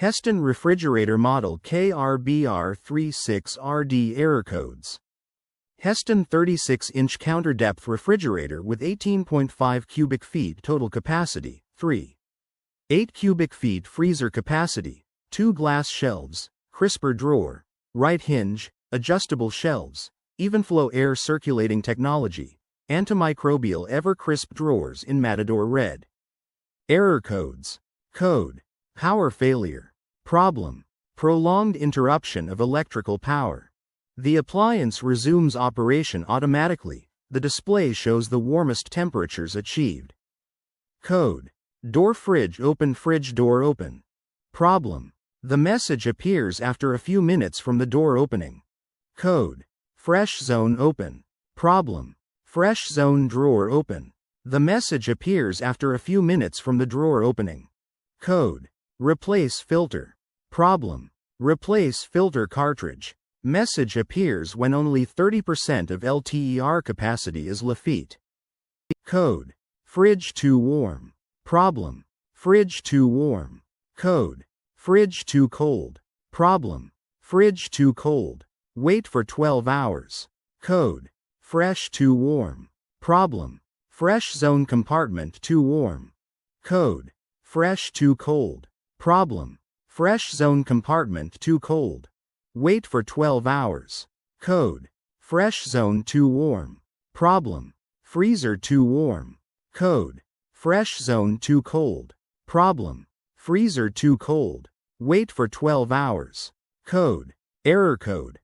Hestan refrigerator model KRBR36RD error codes. Hestan 36-inch counter depth refrigerator with 18.5 cubic feet total capacity, 8 cubic feet freezer capacity, 2 glass shelves, crisper drawer, right hinge, adjustable shelves, even flow air circulating technology, antimicrobial ever crisp drawers in Matador red. Error codes. Code: power failure. Problem: prolonged interruption of electrical power. The appliance resumes operation automatically. The display shows the warmest temperatures achieved. Code: door fridge door open. Problem: the message appears after a few minutes from the door opening. Code: fresh zone open. Problem: fresh zone drawer open. The message appears after a few minutes from the drawer opening. Code: replace filter. Problem: replace filter cartridge. Message appears when only 30% of LTER capacity is left. Code: fridge too warm. Problem: fridge too warm. Code: fridge too cold. Problem: fridge too cold. Wait for 12 hours. Code: fresh too warm. Problem: fresh zone compartment too warm. Code: fresh too cold. Problem: fresh zone compartment too cold. Wait for 12 hours. Code: fresh zone too warm. Problem: freezer too warm. Code: fresh zone too cold. Problem: freezer too cold. Wait for 12 hours. Code: error code.